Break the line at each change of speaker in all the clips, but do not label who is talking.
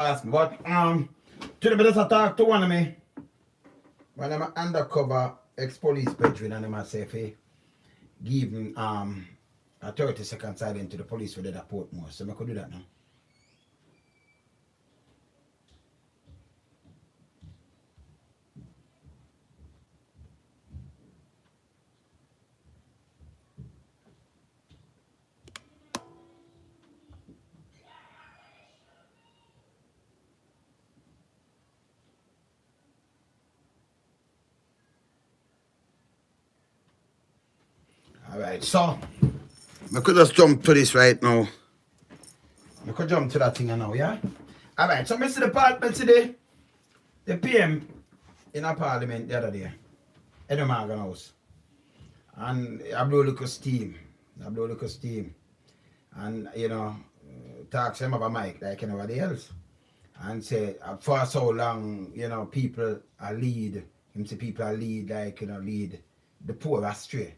ask me. But today I just talk to one of me. When I'm undercover ex-police brethren and them say hey, give him a 30-second silence to the police for the report more. So I could do that now. Alright, so I could just jump to this right now. I could jump to that thing now, yeah? Alright, so I see the part, I see the PM in a parliament the other day. In the Morgan House. And I blow a little steam. And, you know, talk to him about Mike like anybody else. And say, for so long, you know, people are lead. Him say people are lead, like, you know, lead the poor astray.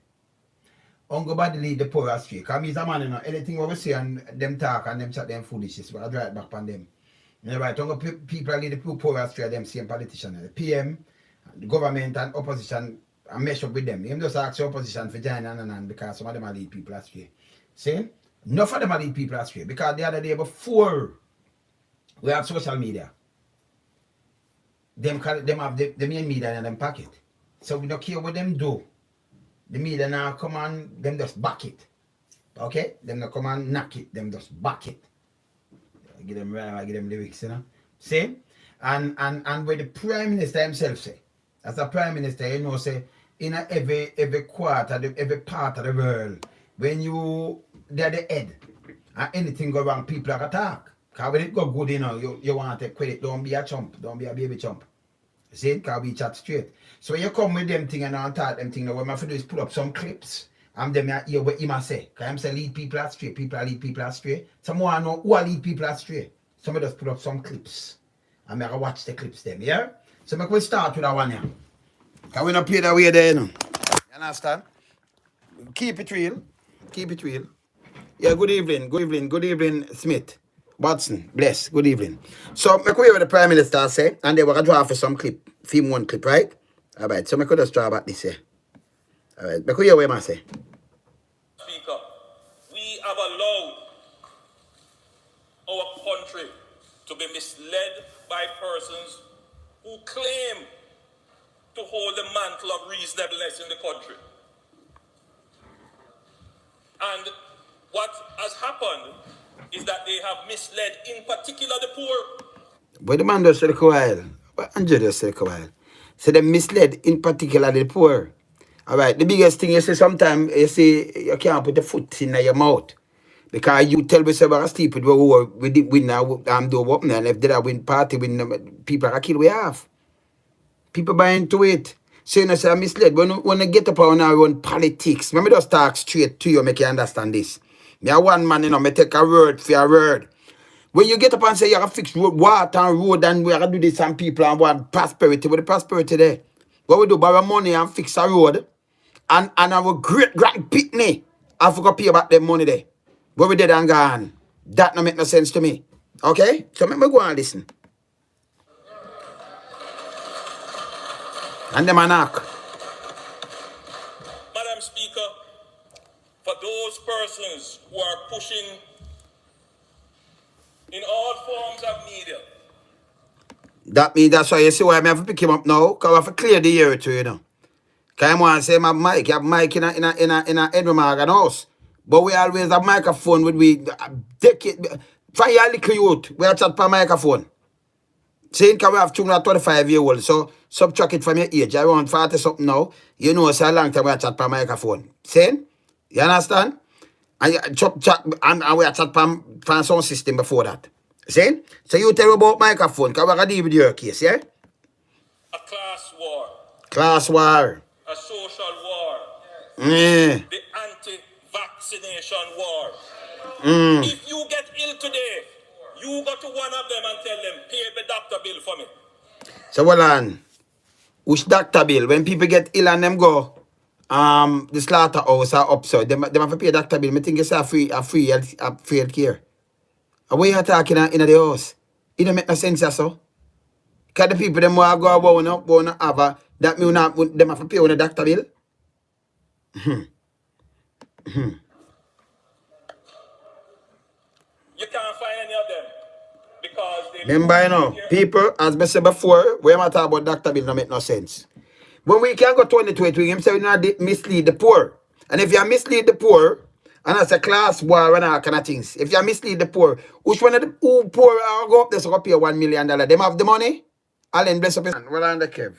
Uncle body lead the poor astray. Because he's a man, you know, anything what we see and them talk and them chat them foolishness, but I drive back on them. You know, right, Uncle people are lead the poor astray, them same politicians. The PM, the government and opposition I mesh up with them. Him just ask the opposition for join and because some of them are lead people astray. See? Enough of them are lead people astray. Because the other day before we have social media, them have the main media in them pocket. So we don't care what them do. The media now come on, them just back it. Okay? Them not come and knock it, them just back it. I give them rhyme, I give them lyrics, you know. See? And where the Prime Minister himself say, as a Prime Minister, you know, say, in every quarter, every part of the world, when they're the head, and anything go wrong, people are attack. Because when it go good, you know, you want to take credit, don't be a chump, don't be a baby chump. See, because we chat straight. So you come with them thing and I talk them thing, now what I have to do is put up some clips, and them hear what him say. Because him say lead people astray, people lead people astray. Some more know who are lead people astray. So I just put up some clips. And I watch the clips them, yeah? So we start with that one here. Because we don't play that way there, you know. You understand? Keep it real. Yeah, good evening, Smith. Watson, bless, good evening. So, I could hear what the Prime Minister say, and they were going to draw for some clip, film one clip, right? All right, so I could just draw back this here. All right, I could hear what I say.
Speaker, we have allowed our country to be misled by persons who claim to hold the mantle of reasonableness in the country. And what has happened is that they have misled, in particular, the poor.
But the man does take a while. But Andrew does take a while. So they misled, in particular, the poor. All right, the biggest thing you see sometimes, you see, you can't put the foot in your mouth. Because you tell me about stupid we now do what and if they win party when people are kill we have. People buy into it. So you know say I misled. When I get up on our own politics, let me just talk straight to you, make you understand this. Me a one man, you know, me take a word for a word. When you get up and say you have to fix water and road and we have to do this and people and want prosperity, what the prosperity there? What we do, borrow money and fix a road and our great grand pitney I forgot to pay back them money there. What we did and gone. That don't make no sense to me. Okay? So let me go and listen. And them a knock.
Madam Speaker, for those persons who are pushing in all forms of media.
That means that's why you see why I have to pick him up now. Because I have to clear the air to you know. Because I want to say my mic. You have mic in a Edward Morgan house. But we always have microphone with we take it. For your little youth, we have chat per microphone. Saying can we have 225-year-old, so subtract it from your age. I want 40 something now. You know, it's a long time we have chat per microphone. Saying? You understand? And chat and we have chat per sound system before that. Saying? So you tell me about microphone, because we're going to deal with your case, yeah?
A class war.
Class war.
A social war.
Yeah.
The anti-vaccination war. If you get ill today, you go to one of them and tell them, pay the doctor bill for me.
So hold on. Which doctor bill? When people get ill and them go, the slaughterhouse are up, so them have to pay doctor bill. I think it's a free health care. And what you talking in the house? It don't make no sense, so. Because the people them want to go about wanna have a, that mean not them have to pay on a doctor bill.
You can't find any of them because they
Remember, you know, people, as I said before, when I talk about doctor bill, don't make no sense. When we can go 2020, him say we not mislead the poor. And if you mislead the poor, and that's a class war and all kind of things. If you mislead the poor, which one of the who poor are go up there so go pay $1 million? Them have the money? I'll then bless up his hand. Well on the Kev.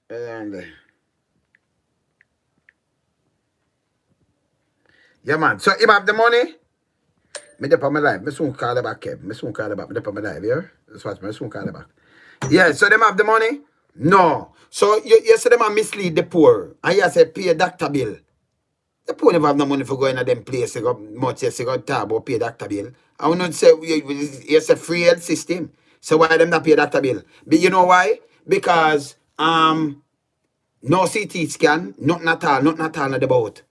Well on there. Yeah man. So him have the money? Me dep on my life. Me soon call the back, Kev. Me soon call the back. Me dep on my life, yeah? That's what me soon call the back. Yeah, so them have the money? No. So you say them are mislead the poor. And you say pay a doctor bill. The poor never have no money for going to them places. Much yes, you got talk about pay a doctor bill. I will not say it's a free health system. So why them not pay a doctor bill? But you know why? Because no CT scan, nothing at all not about.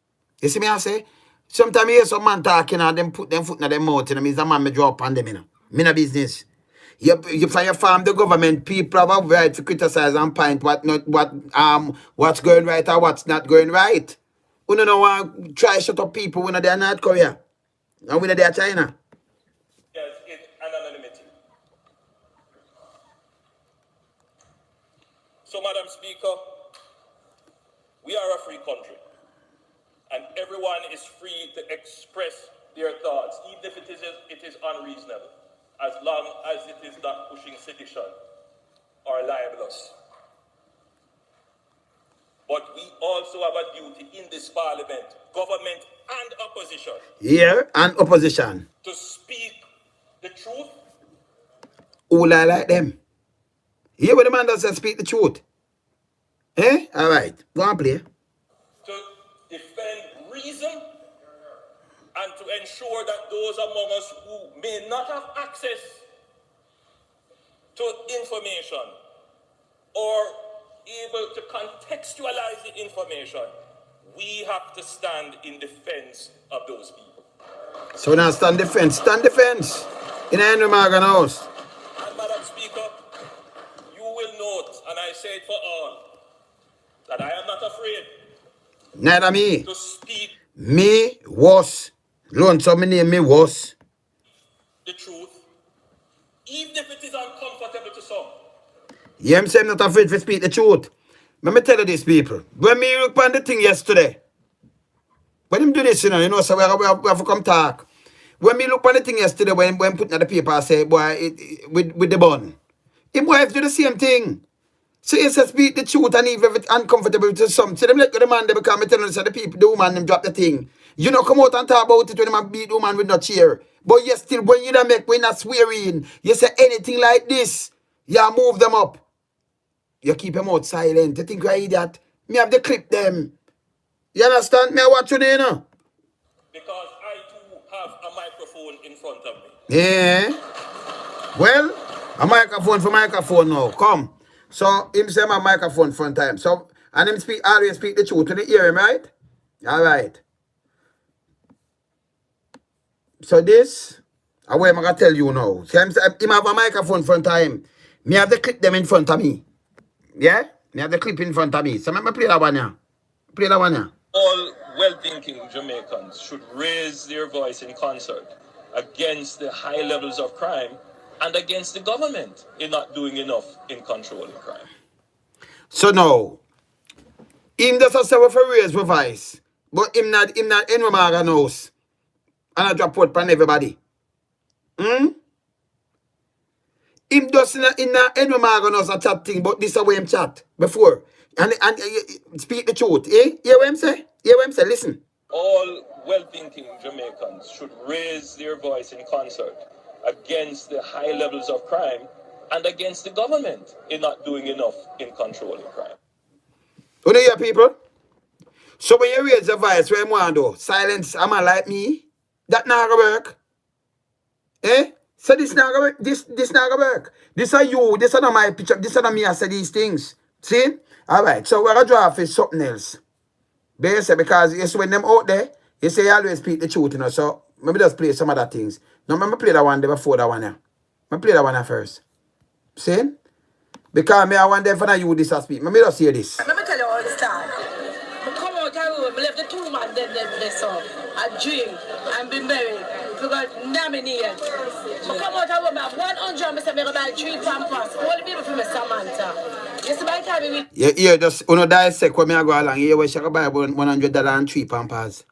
You see me I say? Sometimes you hear some man talking and them put them foot in their mouth and means the man me drop on them, you know. Me no business. You from your farm, the government, people have a right to criticize and point what's going right or what's not going right. We don't want to try shut up people when they're North Korea. And when they're China.
Yes, it's an anonymity. So, Madam Speaker, we are a free country. And everyone is free to express their thoughts, even if it is unreasonable, as long as it is not pushing sedition or libelous. But we also have a duty in this parliament, government and opposition.
Yeah, and opposition.
To speak the truth.
Who like them? Hear what the man does say, speak the truth. Eh? All right. Go on, play.
To defend reason and to ensure that those among us who may not have access to information or able to contextualize the information, we have to stand in defense of those people.
So now stand defense. Stand defense. In Andrew Morgan house.
And Madam Speaker, you will note, and I say it for all, that I am not afraid.
Neither me.
To speak.
Me was. Learn some name me was.
The truth, even if it is uncomfortable to some.
Yeah, I'm saying I'm not afraid to speak the truth. Let me tell you this, people. When me look on the thing yesterday, when him do this, you know, so we have to come talk. When me look on the thing yesterday, when putting on the paper, I say, boy, with the bun. Him wife do the same thing. So he says speak the truth and even if it's uncomfortable to some. So them let the man, they become me telling us the people, the woman, them drop the thing. You know, come out and talk about it when them beat the woman with no chair. But you still, when you don't make, when not swearing, you say anything like this, you move them up. You keep them out silent. You think you're idiot? Me have the clip them. You understand? Me watch you there, you know?
Because I too have a microphone in front of me.
Yeah. Well, a microphone for microphone now. Come. So him say my microphone front time. So and him always speak the truth to the hear him, right? Alright. So this I what I'm gonna tell you now. So him have a microphone front time. Me have the clip them in front of me. Yeah? Me have the clip in front of me. So let me play that one here. Play that one here.
All well-thinking Jamaicans should raise their voice in concert against the high levels of crime and against the government in not doing enough in controlling crime.
So now, him just a say for raise my voice, but him not in my house. And I drop out upon everybody. Him just in my house a chat thing, but this is the way him chat before. And speak the truth. Eh? Hear what him say? Hear what him say? Listen.
All well-thinking Jamaicans should raise their voice in concert against the high levels of crime and against the government in not doing enough in controlling crime.
You know your people? So when you raise your voice, where you want to do? Silence a man like me? That not gonna work. Eh? So this not gonna work. This not gonna work. This are you. This are not my picture. This are not me. I say these things. See? Alright. So we're gonna draw off is something else. Basically, because it's when them out there, you say you always speak the truth, you know. So maybe just play some other things. No, me play that one there before that one here. Me play that one here first. See? Because me I want them for you this as speak. Let me just hear this.
Let me tell you all the start. I come out of room, I left the 2 man they saw. I drink and be married. Because nominated. I come out of room, I have 100, I say I buy 3 pampers. All the people from Samantha. You see my time with
Yeah, just dissect when me I go along. Yeah, where she can buy $100 and 3 pampers.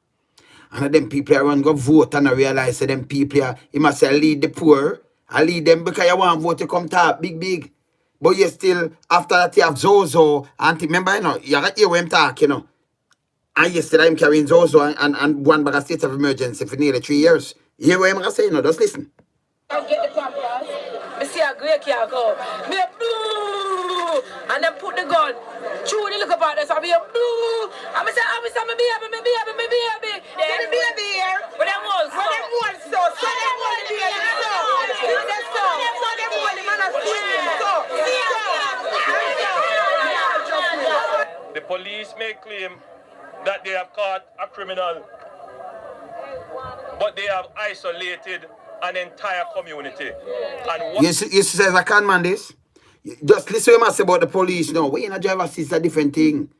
And them people run go vote and I realize that them people you must say lead the poor. I lead them because you want vote to come top big. But you still, after that, you have Zozo. And remember, you got hear him talk, And yesterday, I'm carrying Zozo and one bag of state of emergency for nearly 3 years. You hear what I'm saying? Just listen.
I get the pampers. I see a great car go. Me a boo, and then put the gun. Chew the look about this. I be a boo. I'm say, me baby. The baby here. But them walls so. But them walls so. So them walls the baby so. So them walls the man a screaming so.
The police may claim that they have caught a criminal, but they have isolated an entire community. And
you see, I can't man this. Just listen to what I say about the police now. When you drive assist, a different thing.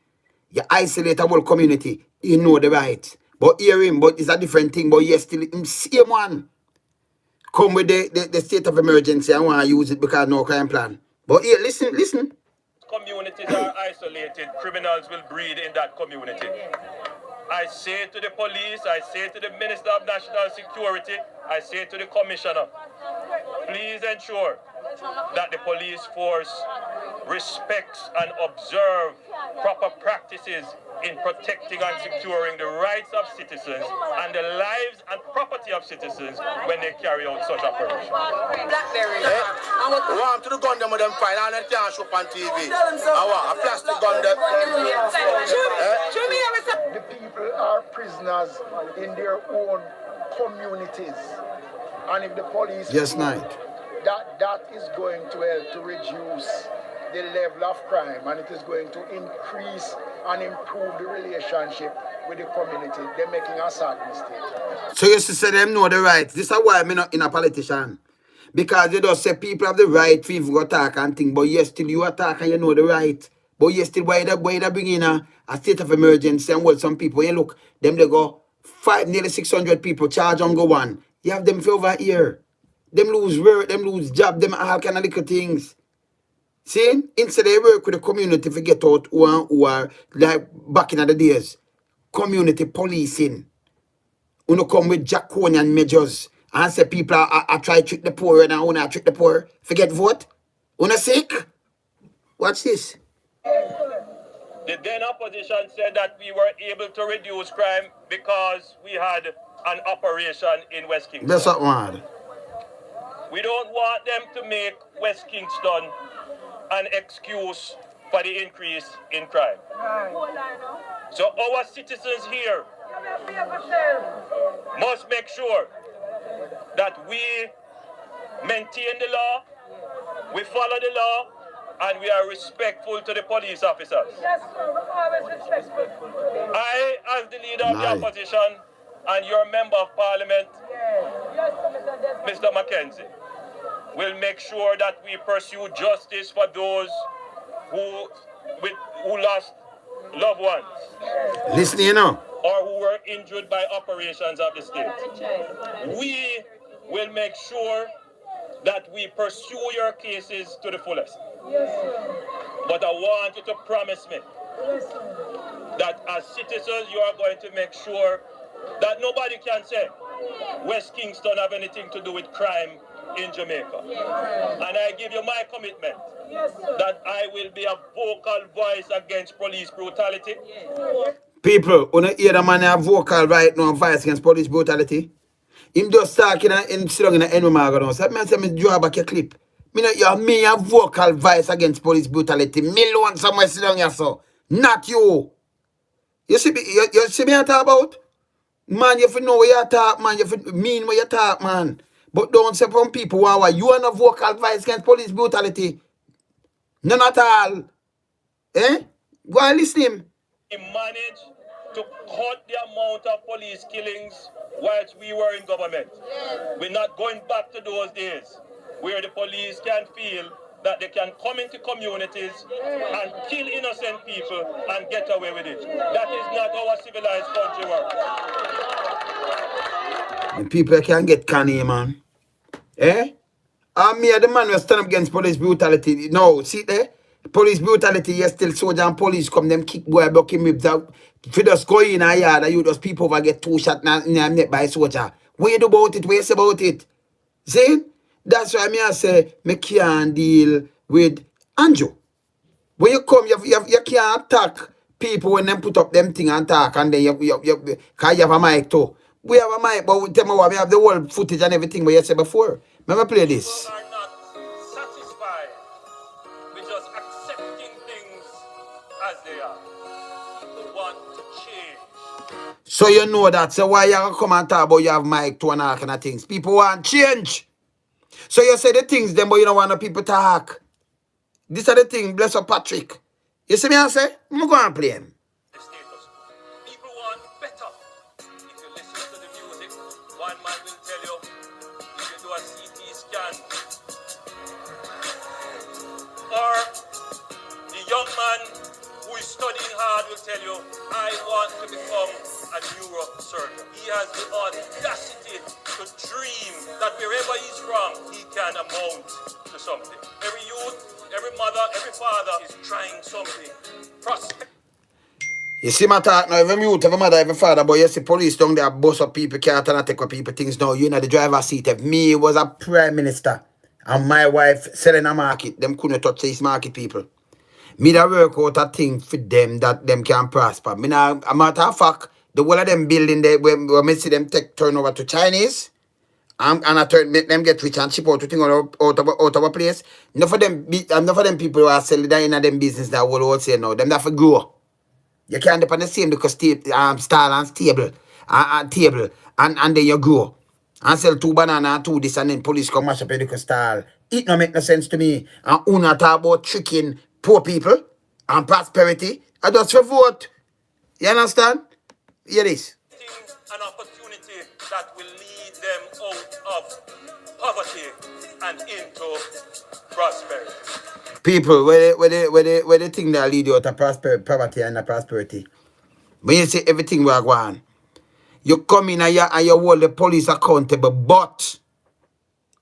You isolate a whole community. You know the right. But hear him, but it's a different thing. But yes, still same one. Come with the state of emergency. I want to use it because no crime plan. But here, listen.
Communities are isolated. Criminals will breed in that community. I say to the police, I say to the Minister of National Security, I say to the Commissioner, please ensure that the police force respects and observes proper practices in protecting and securing the rights of citizens and the lives and property of citizens when they carry out such operations.
Blackberry.
I want to the gun them with them fine and they can't show up on TV. I want a plastic gun that.
The people are prisoners in their own communities. And if the police that is going to help to reduce the level of crime, and it is going to increase and improve the relationship with the community. They're making a sad mistake.
So you should say them know the right. This is why I'm not in a politician. Because they just say people have the right to even attack and think, but yes, still you attack and you know the right. But yes, still why they bring in a state of emergency and what some people, you look, them they go nearly 600 people, charge on go one. You have them for over here. Them lose work, them lose job, them all kind of little things. See, instead they work with the community to get out who are like back in the days. Community policing. You come with draconian measures and say people are try to trick the poor and I want to trick the poor. Forget vote. You sick? Watch this.
The then opposition said that we were able to reduce crime because we had an operation in West Kingston.
That's what one.
We don't want them to make West Kingston an excuse for the increase in crime. So our citizens here must make sure that we maintain the law, we follow the law, and we are respectful to the police officers.
Yes, sir, we're always respectful.
I, as the leader of the opposition and your member of parliament, Mr. Mackenzie, will make sure that we pursue justice for those who lost loved ones.
Listen, you know.
Or who were injured by operations of the state. We will make sure that we pursue your cases to the fullest. But I want you to promise me that as citizens you are going to make sure that nobody can say West Kingston have anything to do with crime in Jamaica. And I give you my commitment that I will be a vocal voice against police brutality.
People, when you hear the man have vocal right now voice against police brutality, him just talking and sit down in the end now. So I say, me draw back your clip. Me have vocal voice against police brutality. Me alone somewhere sit down here, so. Not you. You see me I talk about? Man, you know what you talk, man. You mean what you talk, man. But don't say from people, wow, you are not vocal voice against police brutality. None at all. Eh? Go and listen him.
He managed to cut the amount of police killings whilst we were in government. We're not going back to those days where the police can feel that they can come into communities and kill innocent people and get away with it. That is not how a civilized country works.
And people can get canny, man. Eh? Me are the man who stand up against police brutality. No, see there? Police brutality, yes, still soldier and police come, them kick boy, block him ribs out. If you just go in a yard, you just people over get 2 shots in the neck by a soldier. What you do about it? What you say about it? See? That's why I say, me can't deal with Andrew. When you come, you can't attack people when them put up them thing and talk, and then cause you have a mic too. We have a mic, but tell me what, we have the whole footage and everything what you said before. Let me play this.
People are not satisfied with just accepting things as they are. People want to change.
So you know that. So why you come and talk about you have mic to and all kind of things? People want change. So you say the things them, but you don't want the people to talk. These are the things, bless up Patrick. You see me I say? I'm going to play him.
The status. People want better. If you listen to the music, one man will tell you, if you do a CT scan, or the young man who is studying hard will tell you, I want to become a neurosurgeon. He has the audacity to dream that wherever he's from, he can amount to something. Every youth, every mother, every father is trying something. Prospect.
You see my talk now, every youth, every mother, every father, but you see police down there, bust up people, can't turn and take up people things now. You know the driver's seat. If me was a prime minister and my wife selling a market, them couldn't touch these market people. Me that work out a thing for them that them can prosper. Me now, a matter of fact, the whole of them building there, when me see them take turn over to Chinese, and I turn make them get rich and ship out to thing out of a place. Enough of them people who are selling that in them business that will all say no. Them that for grow. You can't depend on the same because style and stable and table and then you grow. And sell 2 banana and 2 this and then police come mash up your style. It no make no sense to me. And una talk about tricking poor people and prosperity. I just for vote. You understand? Hear this.
An opportunity that will lead them out of poverty and into prosperity.
People, where they think that lead you out of poverty and prosperity. When you say everything we are going, you come in and you hold the police accountable, but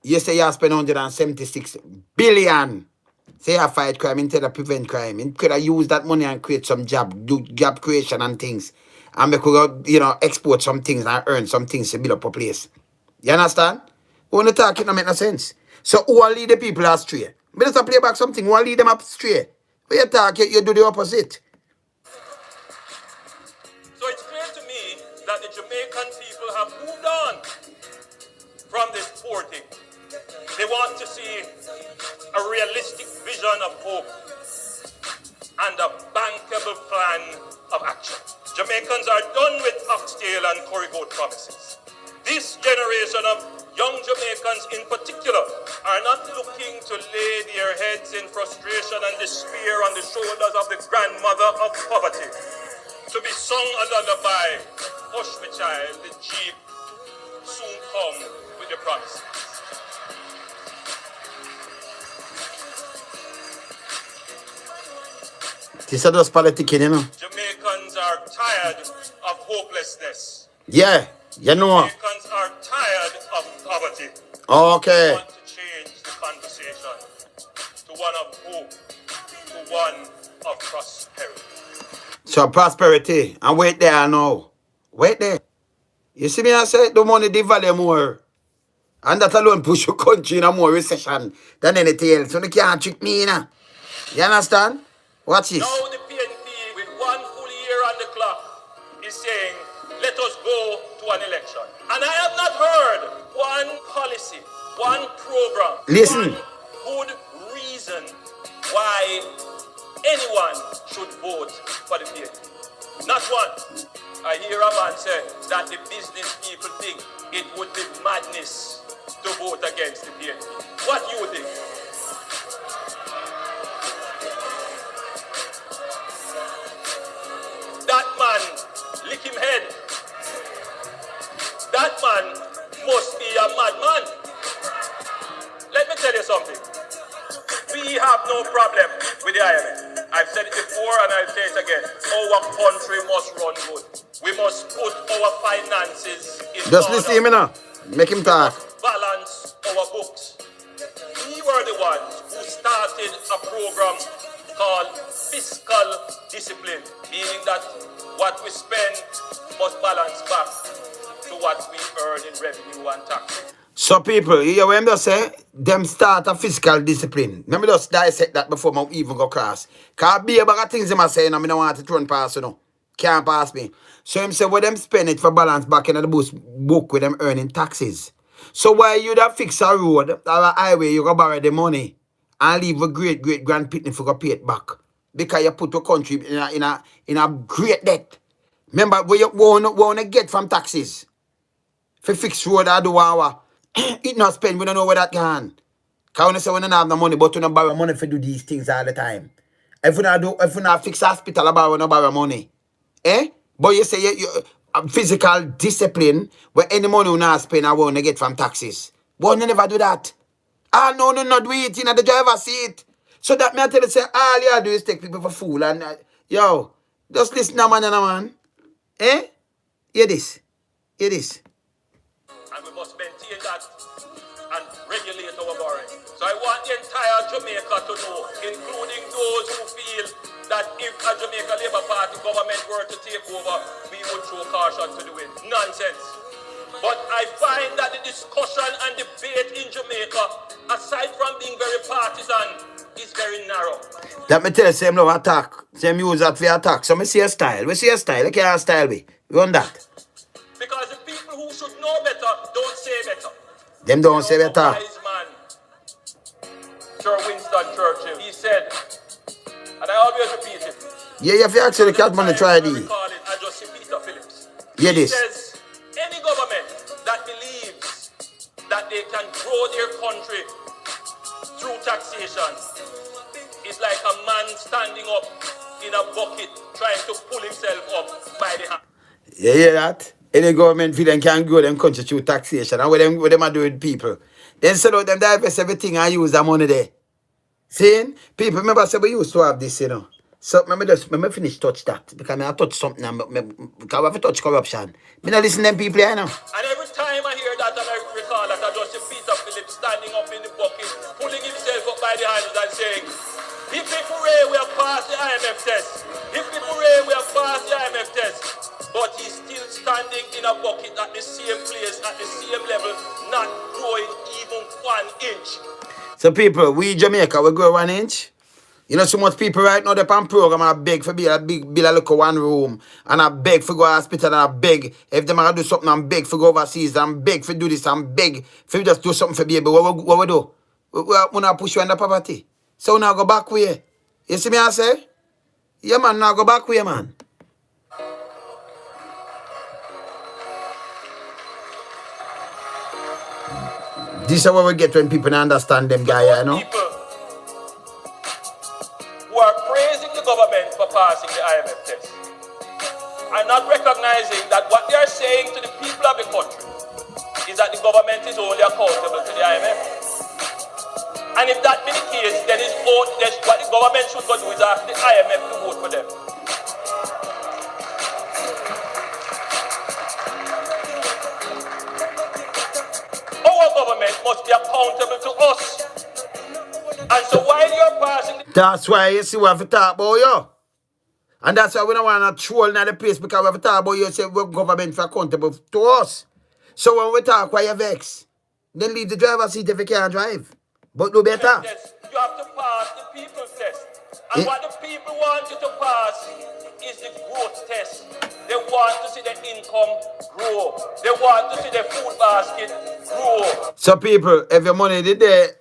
you say you spend 176 billion. Say you fight crime instead of prevent crime. You could have used that money and create some do job creation and things. And we could, export some things and earn some things to build up a place. You understand? When you talk, it don't make no sense. So who will lead the people astray? But let's play back something. Who will lead them astray? When you talk, you do the opposite.
So it's clear to me that the Jamaican people have moved on from this poor thing. They want to see a realistic vision of hope and a bankable plan of action. Jamaicans are done with oxtail and curry goat promises. This generation of young Jamaicans in particular are not looking to lay their heads in frustration and despair on the shoulders of the grandmother of poverty. To be sung a lullaby, hush my child, the Jeep soon come with the promises.
This is just politicking,
Jamaicans are tired of hopelessness.
Yeah, you know.
Jamaicans are tired of poverty.
Okay.
We want to change the conversation to one of hope, to one of prosperity.
So prosperity. And wait there now. Wait there. You see me I say the money devalue more. And that alone push your country in a more recession than anything else. So they can't trick me, You understand? Watch this.
Now the PNP, with 1 full year on the clock, is saying, let us go to an election. And I have not heard one policy, one program,
Listen.
one good reason why anyone should vote for the PNP. Not one. I hear a man say that the business people think it would be madness to vote against the PNP. What do you think? That man, lick him head. That tell you something. We have no problem with the IMF. I've said it before and I'll say it again. Our country must run good. We must put our finances in
Just
order.
listen to him now. Make him talk.
We must balance our books. We were the ones who started a program called fiscal discipline, meaning that what we spend must balance back to what we earn in revenue and tax.
So people, you hear what I'm just say? Them start a fiscal discipline. Let me just dissect that before I even go cross. Because be a bag of things I'm saying, I don't want to run past you know. Can't pass me. So him say, well, them spend it for balance back in the book with them earning taxes. So why you da fix a road or a highway, you go borrow the money and leave a great grand pitney for go pay it back. Because you put your country in a great debt. Remember what you want to get from taxes. For fix road I do our it not spend, we don't know where that can. Because when you say we don't have no money, but we don't borrow money for do these things all the time. If we not fix hospital, we don't borrow money. Eh? But you say you physical discipline where any money we not spend, I want to get from taxes. But you never do that. Ah, no, do it. You know, the driver see it. So that me I tell you, say, all you do is take people for fool. And, yo, just listen to man. Eh? Hear this. Hear this.
And we must maintain that and regulate our borrowing. So I want the entire Jamaica to know, including those who feel that if a Jamaica Labour Party government were to take over, we would show caution to do it. Nonsense. But I find that the discussion and debate in Jamaica, aside from being very partisan, is very narrow.
Let me tell you, same love attack. Same use that for attack. So I see a style. We see a style. Look at our style. We want that.
Because the people who should know better don't say better.
Them don't say better.
A wise man, Sir Winston Churchill, he said, and I always repeat it.
Yeah, you have to actually catch money try
this.
this.
I just see Peter Phillips.
Yeah,
he
this.
says, any government that believes that they can grow their country through taxation is like a man standing up in a bucket trying to pull himself up by the hand.
You hear that? Any government feel them can grow them country through taxation. And what them are doing people. Then sell out them divest everything and use that money there. See? People remember say we used to have this, you know. So let me finish touch that. Because I touch something and because I have to touch corruption. I don't listen to them people here now.
And every time I hear that and I recall that I just see Peter Phillips standing up in the bucket, pulling himself up by the hands and saying, if hooray, we have passed the IMF test. If hooray, we have passed the IMF test. But he's still standing in a bucket at the same place, at the same level, not growing even 1 inch.
So people, we Jamaica, we grow 1 inch. You know, so much people right now, they're on program and I beg for build a little 1 room. And I beg for go to hospital and I beg. If they want to do something, I'm beg for go overseas. I'm beg for do this, I'm beg for just do something for baby. What we do? We not push you under poverty. So now go back where? You see me I say? Yeah man, now go back where man. This is what we get when people understand them guy, you know?
People who are praising the government for passing the IMF test are not recognizing that what they are saying to the people of the country is that the government is only accountable to the IMF. And if that be the case, then what the government should go do is ask the IMF to vote for them. Our government must be accountable to us. And so while you're passing...
That's why you see we have to talk about you. And that's why we don't want to troll in the place because we have to talk about you say we're government for accountable to us. So when we talk, why you vex? Then leave the driver's seat if you can't drive. But do better.
You have to pass the people's test. And what the people want you to pass is the growth test. They want to see their income grow. They want to see their food basket grow.
So people, if your money did there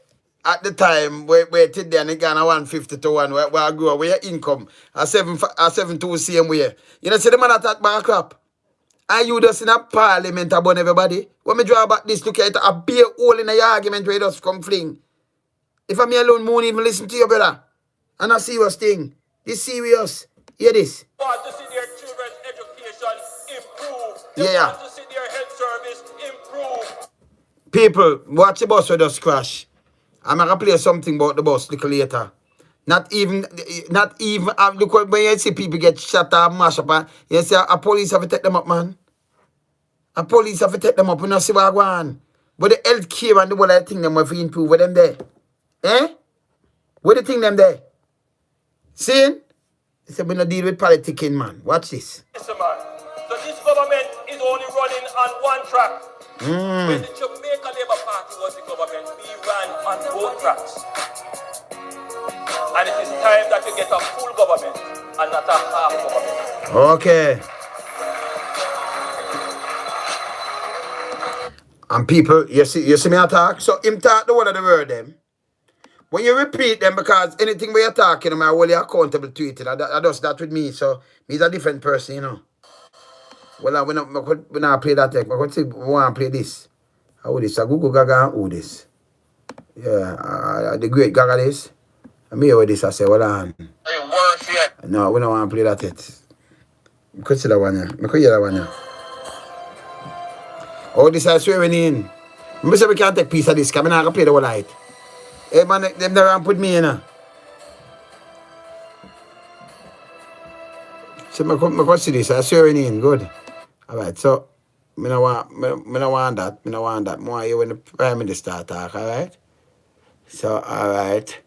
at the time where today and it gone 150 to 1 where I grow, where your income are 7 same way. You know, see the man attack by a crap. And you just in a parliament about everybody. When me draw back this, look at it, a bare hole in the argument where you just come fling. If I'm alone, won't even listen to you, brother. And a serious thing. This serious. Hear this.
They want to see their children's education improve.
They
want to see their health service improve.
People, watch the bus with us crash. I'm gonna play something about the bus little later. Not even, look when you see people get shot or mash up, and you say a police have to take them up, man. A police have to take them up, we not see what I want. But the health care and the whole other thing them have to improve with them there. Eh? What the thing them there? See? They say we not deal with politicking, man. Watch this.
Listen, man. So this government is only running on one track. When the Jamaica Labour Party was the government, we ran on both tracks. And it is time that you get a full government and not a half government.
Okay. And people, you see me attack? So him talk the one of the word them. When you repeat them, because anything we are talking, I'm only accountable to it. I does that with me, so me's a different person, you know. Well, we not play that tech. We want to play this. How this? A Google Gaga and who this? Yeah, the great Gaga this. And me with this, I say, well, on. No, we don't want to play that yet. I could see that one, yeah. I could hear that one, yeah. Oh, this is swearing in. I say we can't take piece of this, because I'm not going to play the whole light. Hey, man, them there and put me in, So I could see this, I'm swearing in, good. Alright, so, I don't want that. I want that. I want you when the Prime Minister talk, alright? So, alright.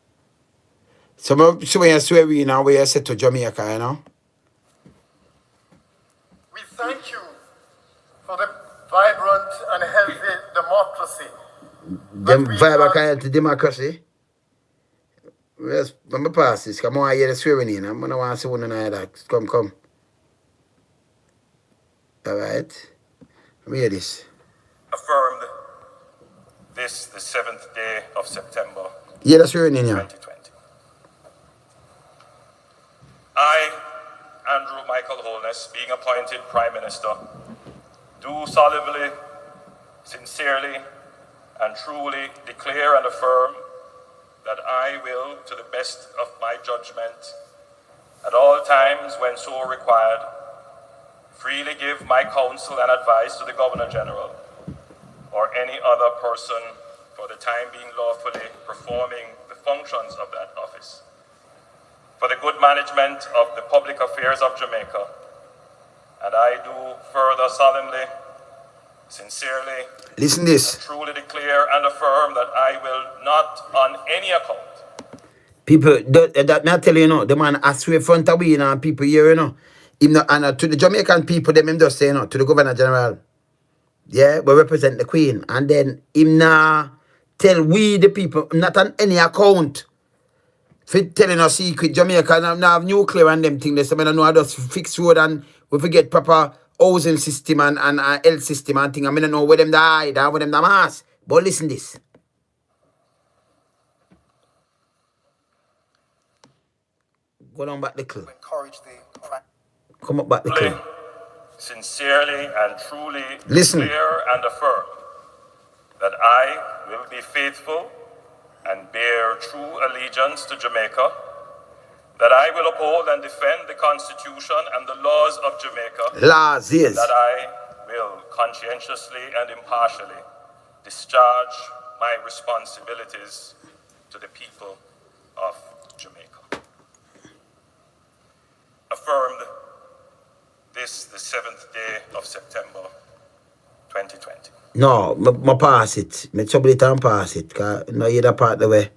So when you swear in now, where you said to Jamaica, you know?
We thank you for the vibrant and healthy democracy.
Them vibrant and healthy democracy? Yes, let me pass this, because I want to hear the swearing in. I don't want to see one of that. Come. Alright. Let me hear this.
Affirmed this, the 7th day of September,
Yeah, that's swearing in, yeah.
2020. I, Andrew Michael Holness, being appointed Prime Minister, do solemnly, sincerely, and truly declare and affirm that I will, to the best of my judgment, at all times when so required, freely give my counsel and advice to the Governor General or any other person for the time being lawfully performing the functions of that office, for the good management of the public affairs of Jamaica. And I do further solemnly, sincerely,
listen this.
and truly declare and affirm that I will not on any account.
People, that me I tell you, the man I swear front of we, and people here, him not, and to the Jamaican people, them him just say, to the Governor General, yeah, we represent the Queen, and then him now tell we the people, not on any account, for telling us secret, Jamaica now have nuclear and them things, so I don't know how to fix road, and we forget proper housing system and health system and thing, I don't know where them hide, and where them mass, but listen this. Go down back the clue. Come up back the clue.
Sincerely and truly
Listen.
declare and affirm that I will be faithful and bear true allegiance to Jamaica, that I will uphold and defend the Constitution and the laws of Jamaica,
Laws, yes.
that I will conscientiously and impartially discharge my responsibilities to the people of Jamaica. Affirmed this, the 7th day of September, 2020.
No, I pass it. I trouble it and pass it. Because I know that part the way.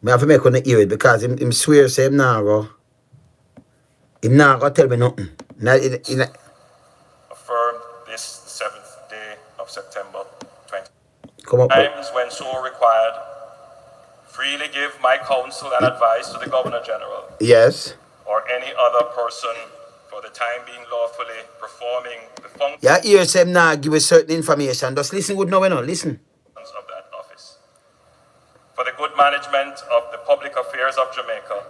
I have to make one hear it because him swear say him now go. Him now go tell me nothing.
Affirmed this, the 7th day of September, 2020.
Come up.
Times when so required, freely give my counsel and advice to the Governor General.
Yes.
Or any other person for the time being lawfully performing the functions
Yeah, hear him now give us certain information. Just listen good now, listen.
of that office. For the good management of the public affairs of Jamaica.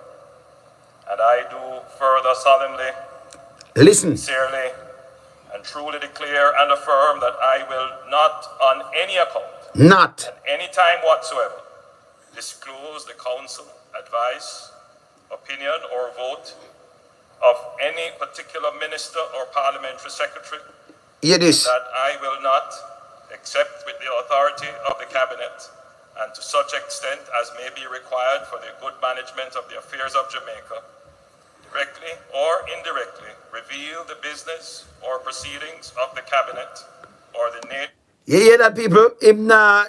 And I do further solemnly,
Listen.
sincerely, and truly declare and affirm that I will not on any account,
Not.
at any time whatsoever, disclose the counsel, advice, opinion, or vote of any particular minister or parliamentary secretary.
Hear this.
That I will not, except with the authority of the cabinet, and to such extent as may be required for the good management of the affairs of Jamaica, directly or indirectly reveal the business or proceedings of the cabinet or the nature.
You hear that, people? Him nah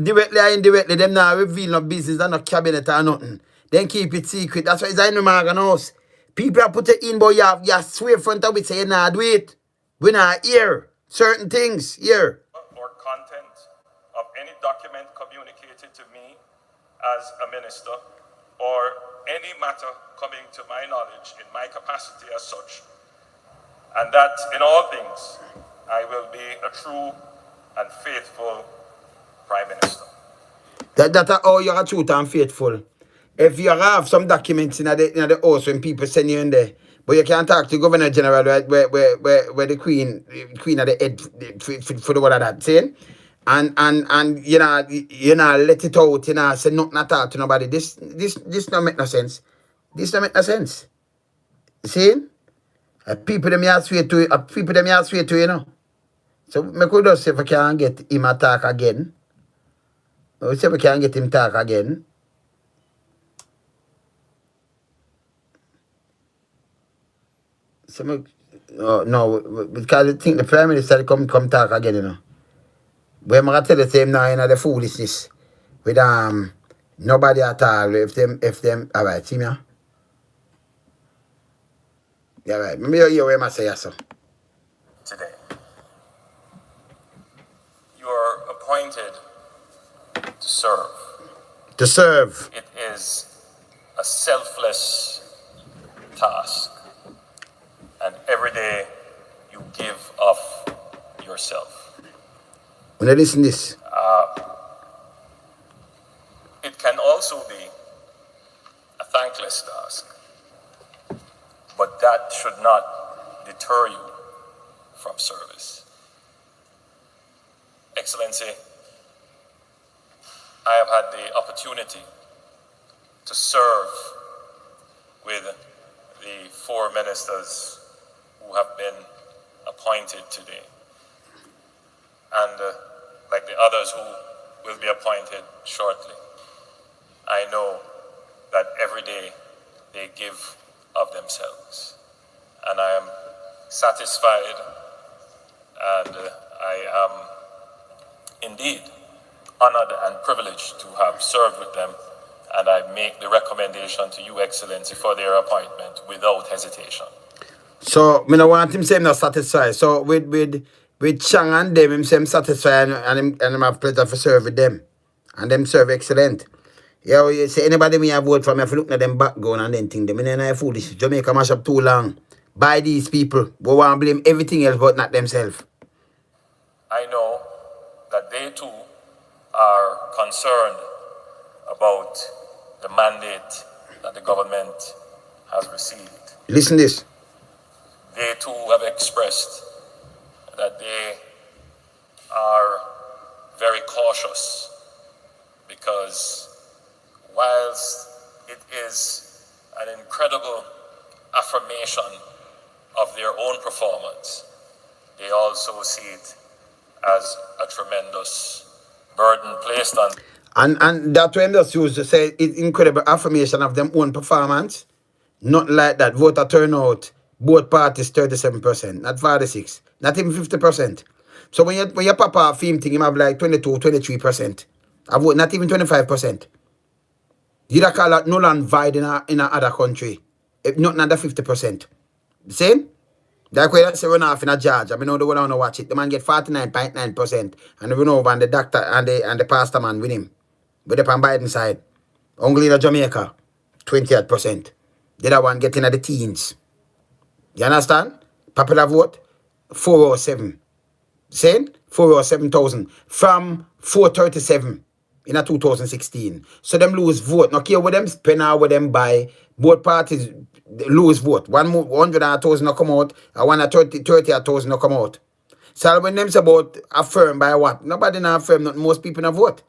directly or indirectly, them nah reveal no business and no cabinet or nothing. Then keep it secret. That's why it's in the Morgan house. People are put it in, but you swear front of it, say you nah do it. We nah hear certain things here.
Or content of any document communicated to me as a minister, or any matter coming to my knowledge in my capacity as such, and that in all things I will be a true and faithful Prime Minister.
That's how you're a truth and faithful. If you have some documents in the house when people send you in there, but you can't talk to Governor General where the Queen at the head for the word of that saying. And you know, let it out, you know, say nothing at all to nobody. This don't make no sense. This don't make no sense. See? People them here swear to you know. So me could just see if I can get him attack again. Or see if I can get him talk again. So no, because I think the Prime Minister come talk again, you know. But I'm gonna tell the same now, you know, the foolishness with nobody at all. If them alright, see me? Yeah, right. Maybe you hear what I say, so.
Today, you are appointed to serve.
To serve.
It is a selfless task, and every day you give of yourself.
When I listen to this.
It can also be a thankless task, but that should not deter you from service. Excellency, I have had the opportunity to serve with the 4 ministers who have been appointed today, and like the others who will be appointed shortly. I know that every day they give of themselves, and I am satisfied, and I am indeed honored and privileged to have served with them, and I make the recommendation to you, Excellency, for their appointment without hesitation.
So, I don't want him to say I'm not satisfied. So, with Chang and them, him say I'm satisfied and him have pleasure to serve with them. And them serve excellent. Yeah, you say anybody me have vote for me, if you look at them background and then think them, and then I foolish. Jamaica mash up too long. By these people who want to blame everything else but not themselves.
I know that they too are concerned about the mandate that the government has received.
Listen this.
They too have expressed that they are very cautious, because whilst it is an incredible affirmation of their own performance, they also see it as a tremendous burden placed on.
And that when just used to say it's incredible affirmation of them own performance. Not like that. Voter turnout, both parties 37%, not 46, not even 50%. So when your papa film thing, you have like 22, 23%. I vote not even 25%. You don't call that null and void in a other country. If not another 50%. Same? Like when I say run off in a Georgia, I know the one I want to watch it. The man get 49.9%, and the run over and the doctor and the pastor man with him. With the on Biden side. Only in Jamaica, 28%. The other one getting at the teens. You understand? Popular vote, 407. Saying 407,000 from 437 in a 2016. So them lose vote. Now care what them spend or what them buy. Both parties lose vote. 100,000 come out, and 30,000 come out. So when them say about affirm by what? Nobody not affirm, not most people not vote.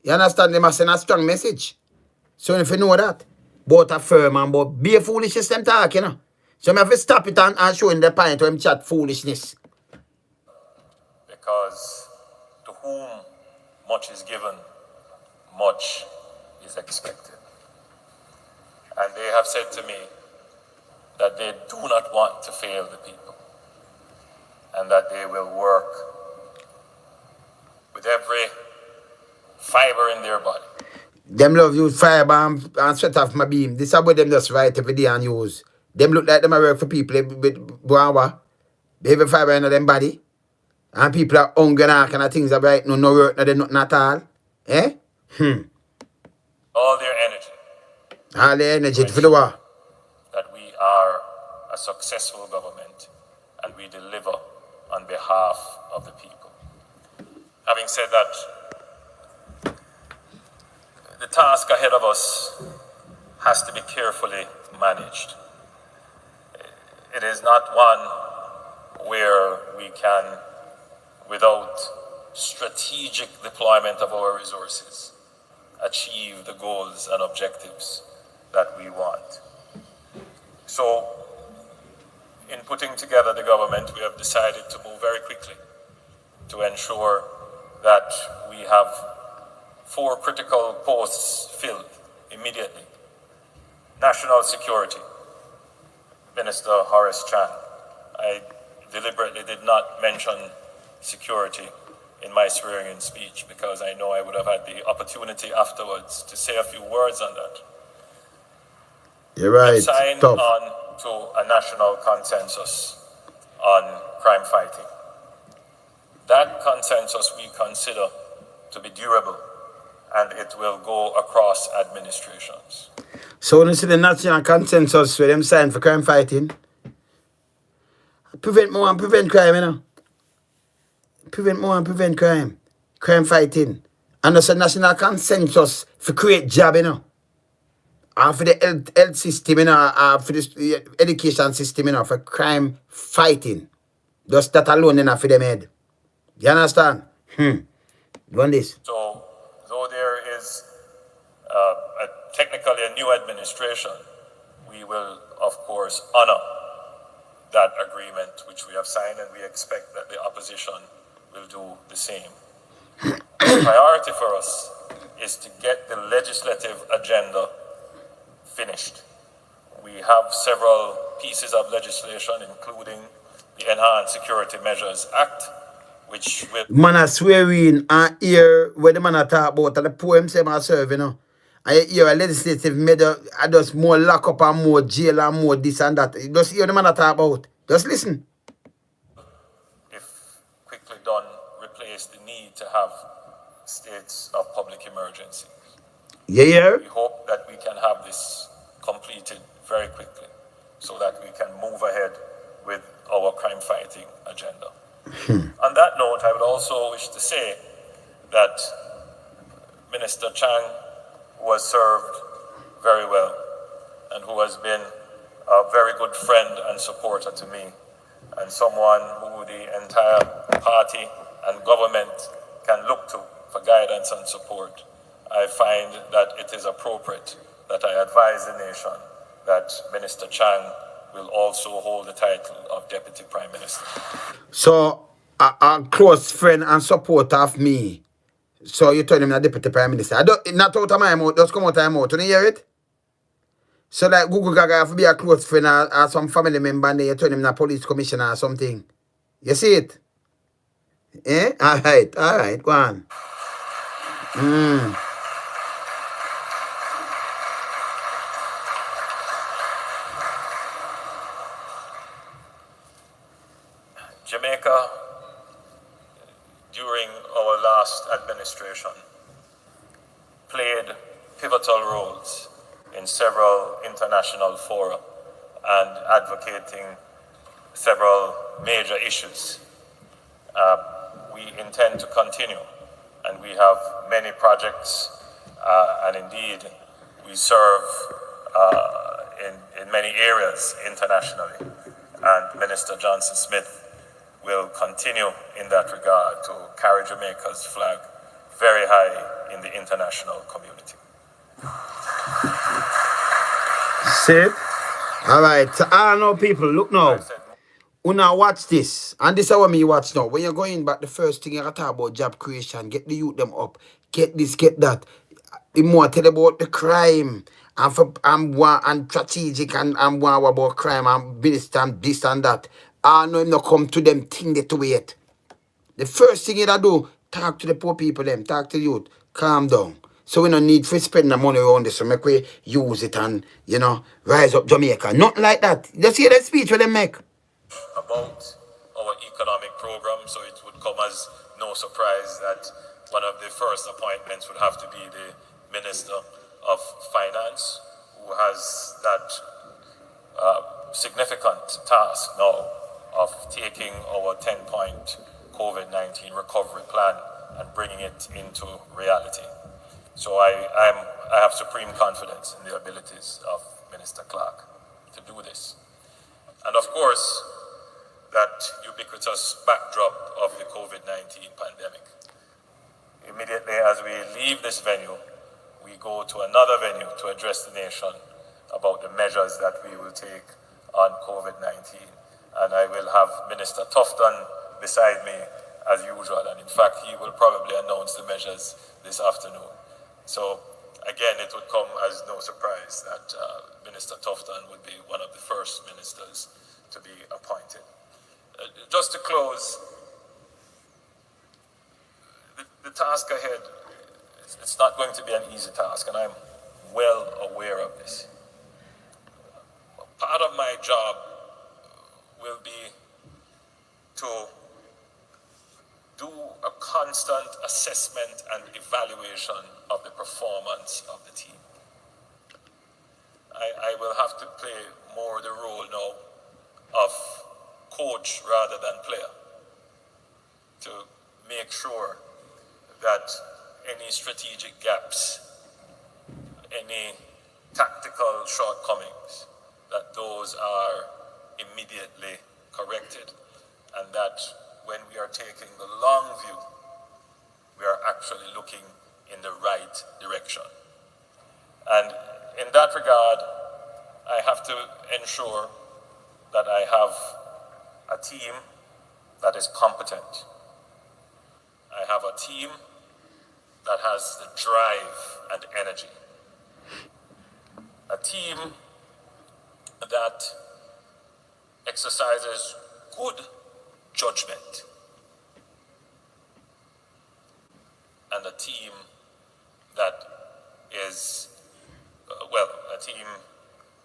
You understand? They must send a strong message. So if you know that, both affirm and both be a foolishness them talk, you know. So I have to stop it and show in the point where I'm chat foolishness.
Because to whom much is given, much is expected. And they have said to me that they do not want to fail the people and that they will work with every fiber in their body.
Them love use fiber and sweat off my beam. This is what them just write every day and use. Them look like them a work for people with Boawa. They have a fiber in them body. And people are hungry and all kind of things are right. No work, no nothing at all. Eh?
All their energy.
All their energy for the war.
That we are a successful government and we deliver on behalf of the people. Having said that, the task ahead of us has to be carefully managed. It is not one where we can, without strategic deployment of our resources, achieve the goals and objectives that we want. So, in putting together the government, we have decided to move very quickly to ensure that we have 4 critical posts filled immediately. National security, Minister Horace Chan. I deliberately did not mention security in my swearing-in speech because I know I would have had the opportunity afterwards to say a few words on that.
You're right.
Signed
Tough.
on to a national consensus on crime fighting. That consensus we consider to be durable and it will go across administrations.
So when you see the national consensus where them sign for crime fighting, prevent more and prevent crime, you know. Prevent more and prevent crime. Crime fighting. And there's a national consensus for create job, you know. And for the health system, you know, for the education system, you know, for crime fighting. Just that alone enough for them head. You understand? Run this.
So, though there is technically a new administration, we will, of course, honor that agreement which we have signed, and we expect that the opposition will do the same. The priority for us is to get the legislative agenda finished. We have several pieces of legislation, including the Enhanced Security Measures Act, which will...
Man a swearing and hear where the man a talk about and the poem say man serve, you know. And you hear a legislative measure, just more lock up and more jail and more this and that. You just hear the man a talk about. Just listen.
If quickly done, replace the need to have states of public emergency.
Yeah.
We hope that we can have this completed very quickly so that we can move ahead with our crime fighting agenda. On that note, I would also wish to say that Minister Chang, who has served very well and who has been a very good friend and supporter to me, and someone who the entire party and government can look to for guidance and support, I find that it is appropriate that I advise the nation that Minister Chang will also hold the title of Deputy Prime Minister.
So, a close friend and supporter of me. So, you told him the Deputy Prime Minister. I don't, not out of my mouth, just come out of my mouth. You hear it? So, like, Google Gaga have to be a close friend or some family member and you told him the police commissioner or something. You see it? Eh? All right, go on.
Jamaica, during our last administration, played pivotal roles in several international fora and advocating several major issues. We intend to continue, and we have many projects, and indeed we serve in many areas internationally, and Minister Johnson Smith will continue in that regard to carry Jamaica's flag very high in the international community.
See? All right. So, I know people, look now. Una watch this. And this is what me watch now. When you're going back, the first thing you gotta talk about job creation, get the youth them up, get this, get that. more tell about the crime and for and strategic and one about crime and minister and this and that. I know him not come to them thing they to wait. The first thing you do, talk to the poor people them, talk to the youth, calm down. So we don't need to spend the money around this, so make we use it and, rise up Jamaica. Nothing like that. Just hear that speech what they make.
About our economic program, so it would come as no surprise that one of the first appointments would have to be the Minister of Finance, who has that significant task now of taking our 10-point COVID-19 recovery plan and bringing it into reality. So I have supreme confidence in the abilities of Minister Clark to do this. And of course, that ubiquitous backdrop of the COVID-19 pandemic. Immediately as we leave this venue, we go to another venue to address the nation about the measures that we will take on COVID-19. And I will have Minister Tufton beside me as usual, and in fact, he will probably announce the measures this afternoon. So again, it would come as no surprise that Minister Tufton would be one of the first ministers to be appointed. Just to close, the task ahead, it's not going to be an easy task, and I'm well aware of this. Part of my job will be to do a constant assessment and evaluation of the performance of the team. I will have to play more the role now of coach rather than player to make sure that any strategic gaps, any tactical shortcomings, that those are immediately corrected, and that when we are taking the long view, we are actually looking in the right direction. And in that regard, I have to ensure that I have a team that is competent. I have a team that has the drive and energy. A team that exercises good judgment. And a team that is, a team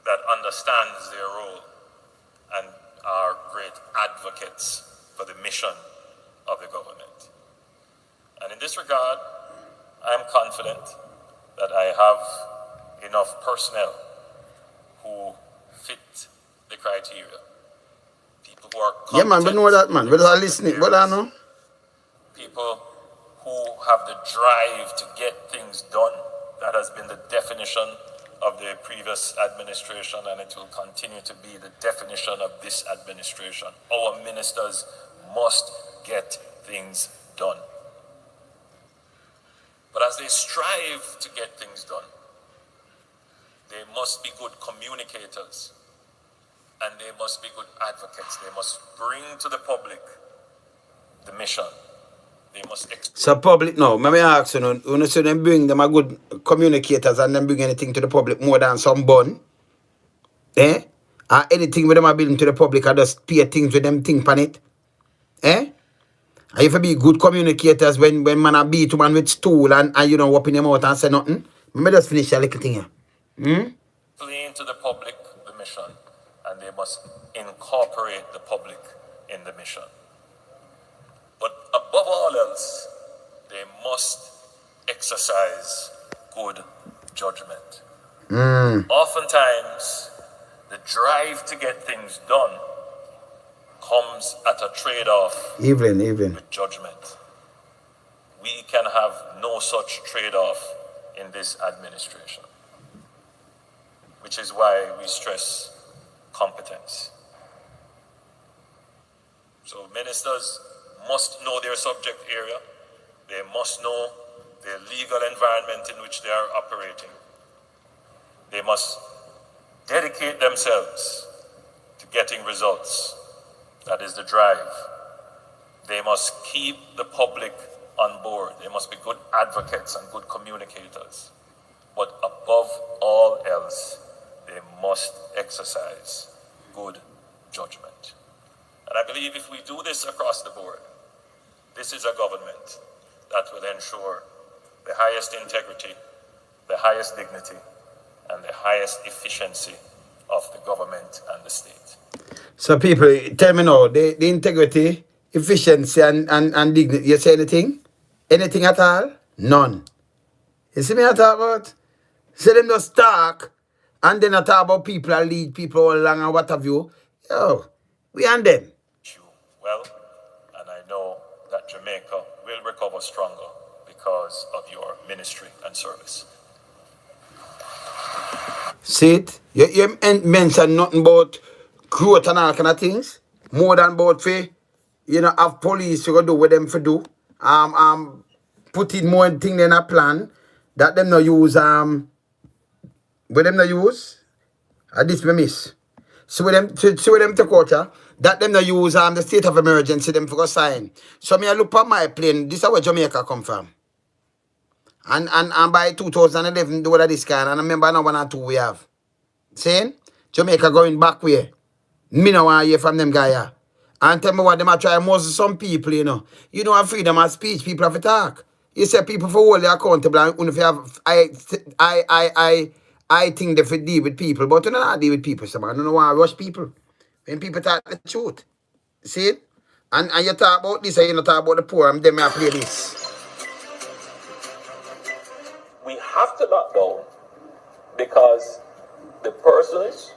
that understands their role and are great advocates for the mission of the government. And in this regard, I am confident that I have enough personnel who fit the criteria. People who are competent.
Yeah, man, we know that, man. We're listening. What I know?
People who have the drive to get things done. That has been the definition of the previous administration, and it will continue to be the definition of this administration. Our ministers must get things done. But as they strive to get things done, they must be good communicators, and they must be good advocates. They must bring to the public the mission. They must
so public now, let me ask you, when you say them bring them a good communicators and them bring anything to the public more than some bun, or anything with them are building to the public, I just pay things with them think on it, and if you be good communicators when man a beat one with stool and you don't open your mouth and say nothing, let me just finish a little thing here.
Explain to the public the mission, and they must incorporate the public in the mission. But above all else, they must exercise good judgment. Oftentimes, the drive to get things done comes at a trade-off with judgment. We can have no such trade-off in this administration, which is why we stress competence. So ministers must know their subject area. They must know the legal environment in which they are operating. They must dedicate themselves to getting results. That is the drive. They must keep the public on board. They must be good advocates and good communicators. but above all else, they must exercise good judgment. And I believe if we do this across the board, this is a government that will ensure the highest integrity, the highest dignity, and the highest efficiency of the government and the state.
So people, tell me now, the integrity, efficiency, and dignity, you say anything? Anything at all? None. You see me I talk about? So them just talk, and then I talk about people and lead people all along and what have you. Yo, we and them.
Well, and I know that Jamaica will recover stronger because of your ministry and service.
See it? You mention nothing about growth and all kind of things. More than about have police to go do what them for do. Put in more thing than a plan that them no use what them no use. This me miss. So with them to quarter that them no use the state of emergency them for go sign. So me I look at my plane. This is where Jamaica come from. And by 2011 do all of this kind. And I remember now 1 or 2 we have. Saying Jamaica going back way. Me no want to hear from them guy here. And tell me what them are trying most some people, you know. You know freedom of speech, people have to talk. You say people for hold you accountable and if you have I think they should deal with people, but you don't deal with people, so man. I don't want to rush people. When people talk the truth. See it? And you talk about this and you don't talk about the poor, and then I play this.
We have to lock down because the persons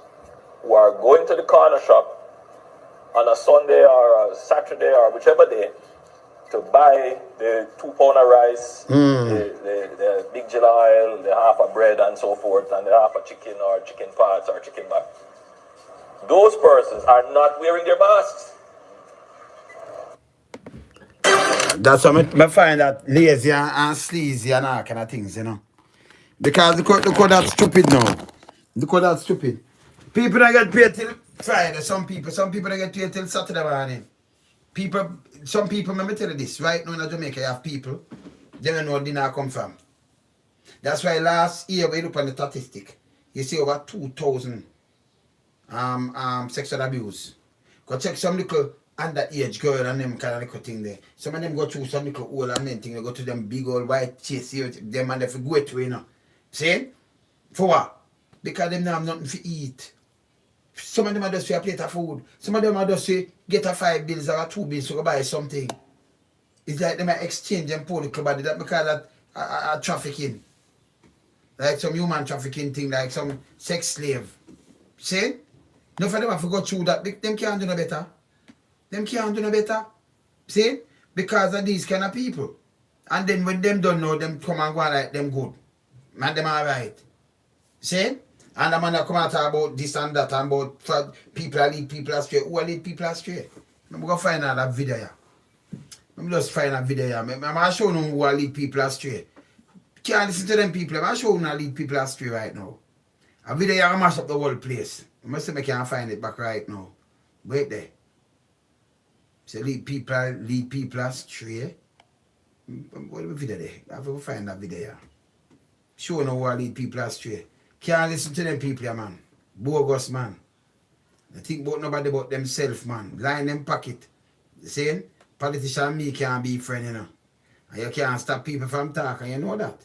who are going to the corner shop on a Sunday or a Saturday or whichever day to buy the 2 pound of rice, the big jar oil, the half of bread and so forth, and the half of chicken or chicken parts or chicken back. Those persons are not wearing their masks.
That's what I find that lazy and sleazy and all kind of things, you know. Because look how that's stupid now. Look how that's stupid. People don't get paid till Friday, some people don't get paid till Saturday morning. Some people, let me tell you this, right now in Jamaica you have people, they don't know where dinner come from. That's why last year we look on the statistic, you see over 2,000 sexual abuse. Go check some little underage girl and them kind of little thing there. Some of them go through some little old and them thing, they go to them big old white chase here, them and they for go to, you know. See? For what? Because them don't have nothing to eat. Some of them are just for a plate of food. Some of them are just to get a 5 bills or a 2 bills to go buy something. It's like them are exchanging political body. That because that trafficking. Like some human trafficking thing, like some sex slave. See? None of them have to go through that. Them can't do no better. Them can't do no better. See? Because of these kind of people. And then when them don't know, them come and go and like them good. Man, them alright. See? And the man that come out about this and that and about people that lead people astray. Who are lead people astray? I'm going to find out that video here. I'm just find a video here. I'm going to show them who are lead people astray. Can't listen to them people. I'm going to show them who lead people astray right now. A video here mash up the whole place. I must say I can't find it back right now. Wait there. So lead people astray. What the video there? I have to find that video here. Show them who are lead people astray. Can't listen to them people here, man. Bogus, man. They think about nobody but themselves, man. Line them pocket. Saying, politician and me can't be friends, you know. And you can't stop people from talking, you know that.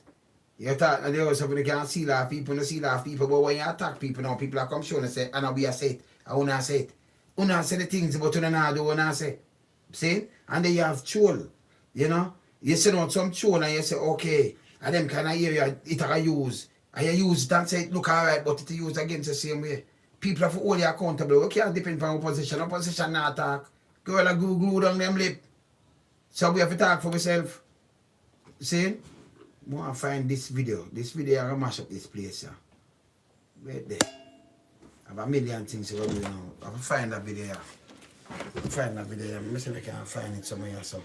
You talk, and they also can't see laugh people, no see laugh people, but when you attack people now, people are come show and say, and we are say it, I wanna say it. Una say the things, but you don't do what I say. See? And then you have troll, you know. You send out some troll and you say, okay, and them kind of area, it are use. And you use that say it look alright, but it use against the same way. People have to hold you accountable. We can't depend on opposition. Opposition not talk. Girl a glue down them lip. So we have to talk for ourselves. See? I want to find this video. This video I will mash up this place. Yeah. Right there. I have a million things to do now. I have to find that video. Find that video. I'm see if I can find it somewhere. So.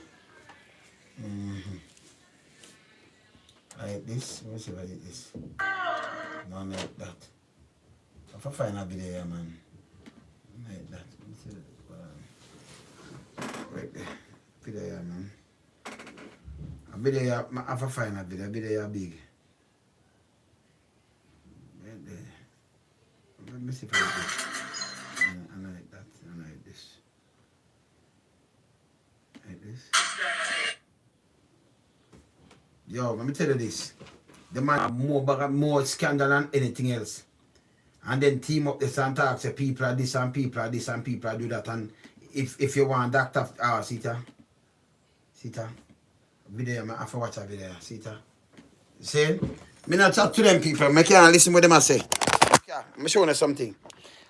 Like this. Let me see what it is. No, like that. I have to find a video here, man. Like that. Right there. Video here, man. A video here, I have to find a video. A video here big. me see if I like this. I like that. I like this. Like this. Yo, let me tell you this. The man have more scandal than anything else. And then team up this and talk, say people are this and people are this and people are do that. And if you want doctor, Sita. Video, I have to watch a video, Sita. See? Me not chat to them people, I can't listen what them I say. Yeah, I'm showing you something.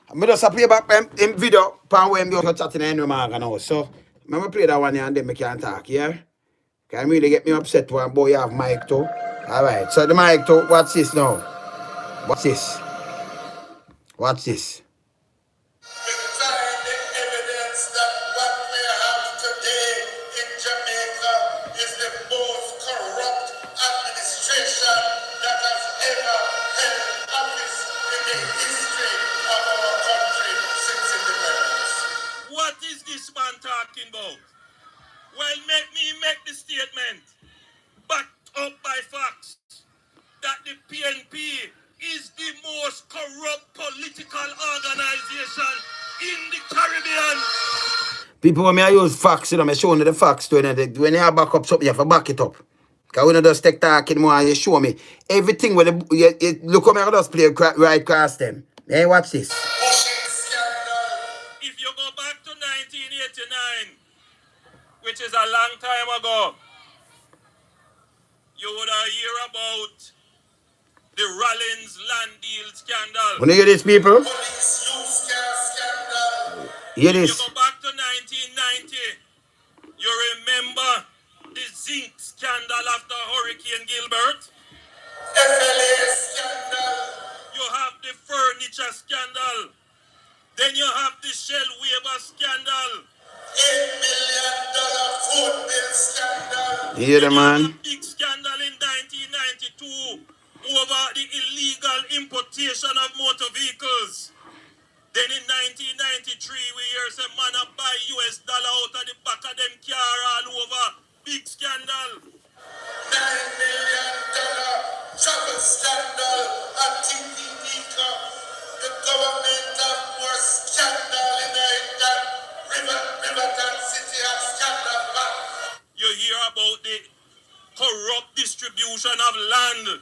I'm just play back in video, pan when we are chatting in Jamaica now. So, I'm going to play that one here and then I can't talk, yeah? Can really get me upset when boy have mic too. Alright, so the mic too, watch this now. Watch this. Watch this.
The evidence that what we have today in Jamaica is the most corrupt administration that has ever held office in the history of our country since independence.
What is this man talking about? Well, make me make the statement, backed up by facts, that the PNP is the most corrupt political organization in the Caribbean.
People when I use facts, I'm showing you the facts too. When you back up something, you have to back it up. Because when you just take talking more and you show me everything when you look how I just play right across them. Hey, watch this.
If you go back to 1989, which is a long time ago, you would hear about the Rollins land deal scandal.
When you hear this, people? Hear this.
If you go back to 1990, you remember the zinc scandal after Hurricane Gilbert?
FLA scandal.
You have the furniture scandal. Then you have the Shell waiver scandal.
$8 million food bill scandal.
You hear the man?
A big scandal in 1992 over the illegal importation of motor vehicles. Then in 1993, we hear some man buy US dollar out of the back of them car all over. Big scandal.
$9 million travel scandal at TPD. The government have more scandal in it than Riverton City have scandal back.
You hear about the corrupt distribution of land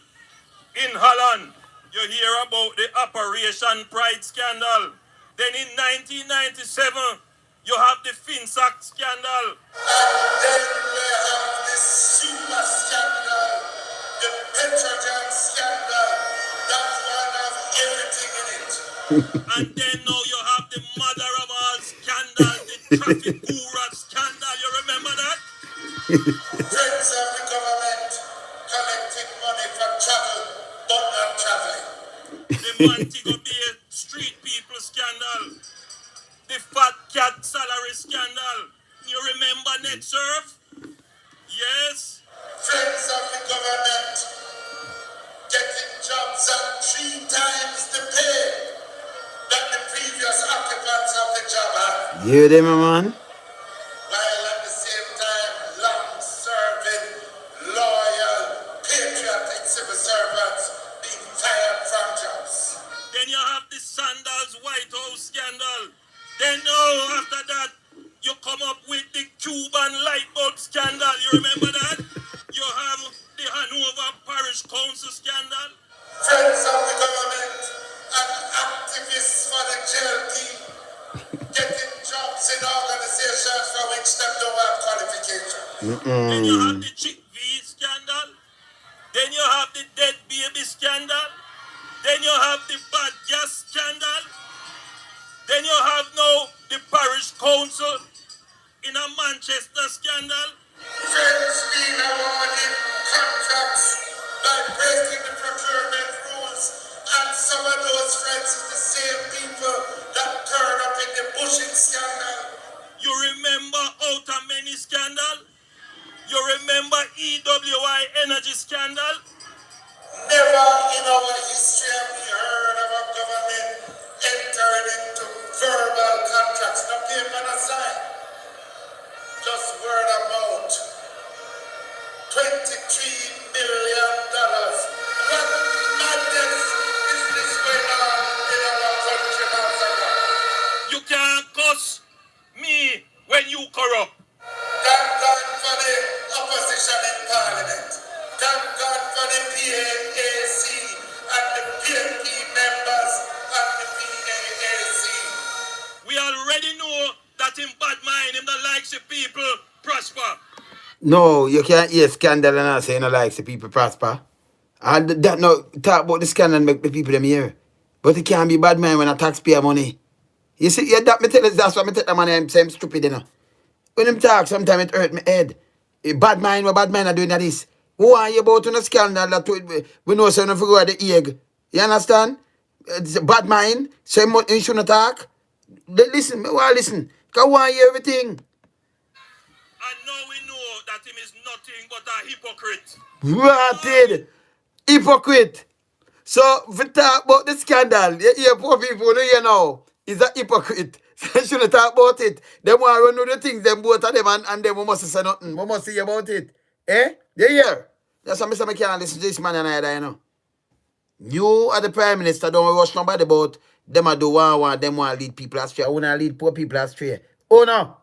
in Holland. You hear about the Operation Pride scandal. Then in 1997, you have the FinSac scandal.
And then we have the super scandal, the Petrojan scandal. That one have everything in it.
And then now you have the mother of all scandal, the traffic guru scandal. You remember that?
Friends of the government collecting money for travel, but not traveling.
The Montego Bay street people scandal. The fat cat salary scandal. You remember NetSurf? Yes.
Friends of the government getting jobs at 3 times the pay that the previous occupants of the job had.
You hear them, man?
While at the same time, long-serving, loyal, patriotic civil servants being fired from jobs.
Then you have the Sandals White House scandal. Then now after that, you come up with the Cuban light bulb scandal. You remember that? You have the Hanover Parish Council scandal.
Friends of the government and activists for the JLP getting jobs in organizations for which they don't have qualification.
Then you have the Chick V scandal. Then you have the dead baby scandal. Then you have the bad gas scandal. Then you have now the parish council in a Manchester scandal.
Friends being awarded contracts by breaking the procurement rules, and some of those friends is the same people that turn up in the bushing scandal.
You remember Outer Many scandal? You remember EWI energy scandal?
Never in our history have we heard of a government entering into verbal contracts, no paper, no sign. Just word of mouth. $23 million. What madness is this going on in our country?
see people prosper.
No, you can't hear scandal and not say you don't like see people prosper. And that no talk about the scandal and make the people them hear. But it can't be bad man when I taxpayer money. You see, yeah, that me tell us that's why me take the money and say I'm stupid, you know. When him talk, sometimes it hurt my head. Bad mind, what bad mind are doing that is. Who are you about on a scandal that we know so enough to go at the egg? You understand? It's a bad mind, so you shouldn't talk. Listen, why listen? Because why hear everything?
And now we know that him is nothing but a hypocrite.
Rotted. Hypocrite. So, if we talk about the scandal, you hear poor people, you know, he's a hypocrite. So, you shouldn't talk about it. They want to run with the things, them both of them, and then we must say nothing. We must see about it. Eh? You hear? That's why I can't listen to this man and I, you know. You are the Prime Minister, don't rush nobody about them a do one, them want to lead people astray. I want to lead poor people astray. Oh no.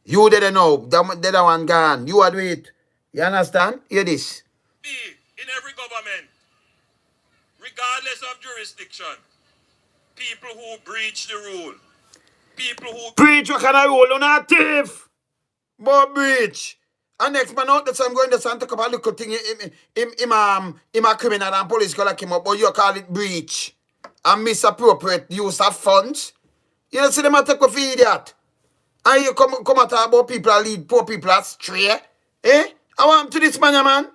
You didn't know. The other one gone. You are do it. You understand? Hear this.
Be in every government, regardless of jurisdiction, people who breach the rule, people who
Preach what kind of rule on a thief. But breach. And next man out, that's I'm going to Santa Cup a little thing him a criminal and police go lock him up, but you call it breach. And misappropriate use of funds. You know, see them a take a feed that. And you come and talk about people that lead poor people astray. Eh? I want to this man, man.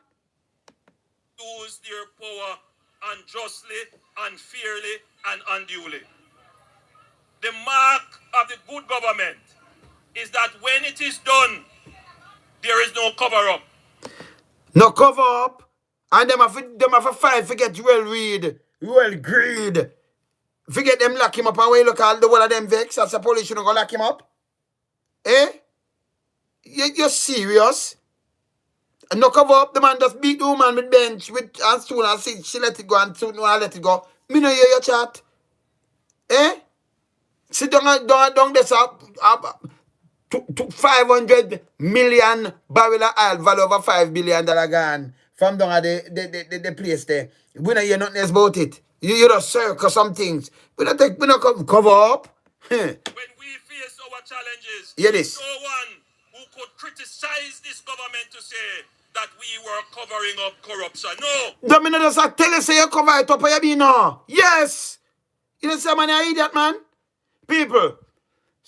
use their power unjustly, unfairly, and unduly. The mark of the good government is that when it is done, there is no cover-up.
No cover up. And them have to fight, forget well read, well greed. Forget them lock him up and we look at the one of them vex as a police shouldn't go lock him up. Eh? You're serious? And no cover up, the man just beat the woman with bench with and soon as she let it go and soon I let it go. Me no hear your chat. Eh? Sit down this up. 500 million barrel of oil value over $5 billion gone from down at the place there. We don't hear nothing else about it. You just circle some things. We don't cover up.
When we face our challenges,
Hear this.
no one who could criticize this government to say that we were covering up corruption. No.
Domino just tell you say you cover it up or you be no. Yes. You know say man you idiot man. People.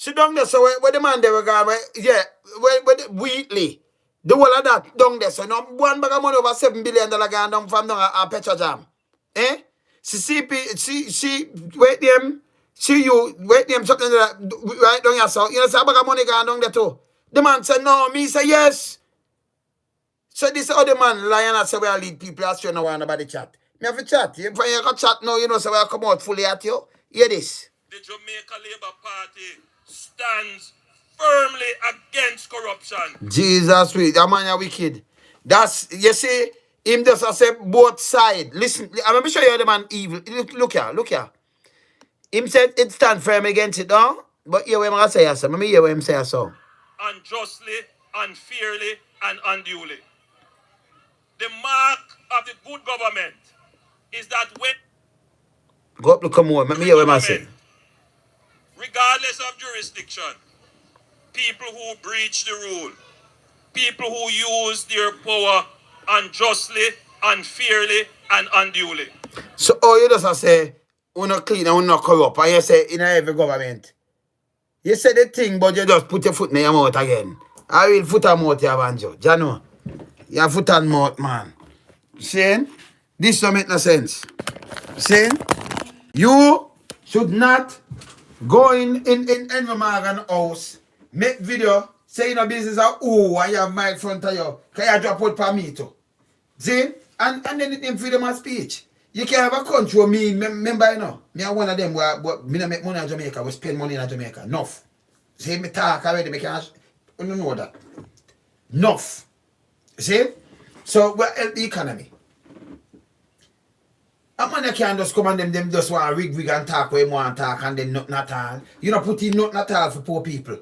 Sit down there, so where the man they were going, where weekly. The whole of that down there, so no one bag of money over $7 billion gone down from down a petrol jam. Eh? See, wait them, see you, wait them something like that, right down here, so you know, say a bag of money gone down there too. The man said no, me say yes. So this other man lying and say we lead people astray no one about the chat. Me have a chat. If you got chat now, you know, so we come out fully at you. Hear this.
The Jamaica Labour Party stands firmly against corruption.
Jesus, that man is wicked. That's, you see, him just say both sides. Listen, I'm sure you the man evil. Look here. Him said it stand firm against it, no? But hear what I'm saying, so. Let me hear what him say, so.
Unjustly, unfairly, and unduly. The mark of the good government is that when
Go up, look, come on. Let me hear what I'm saying.
regardless of jurisdiction, people who breach the rule, people who use their power unjustly, unfairly, and unduly.
So, you just say, we're not clean and we're not corrupt. And you say, in every government. You say the thing, but you just put your foot in your mouth again. I will foot and mouth, you have, Anjo. Do you know? Your foot and mouth, man. Saying, this don't make no sense. Saying, you should not go in Henry Morgan house, make video, say in a business of who and you have my front of you. Can you drop out for me too? See? And then it freedom of speech. You can have a country where me, remember you know, me are one of them where me don't make money in Jamaica, we spend money in Jamaica. Enough. See me talk already, me can't you don't know that. Enough. See? So we help the economy. A man you can't just come and them just want to rig and talk where you want to talk and then nothing at all. You don't put in nothing at all for poor people.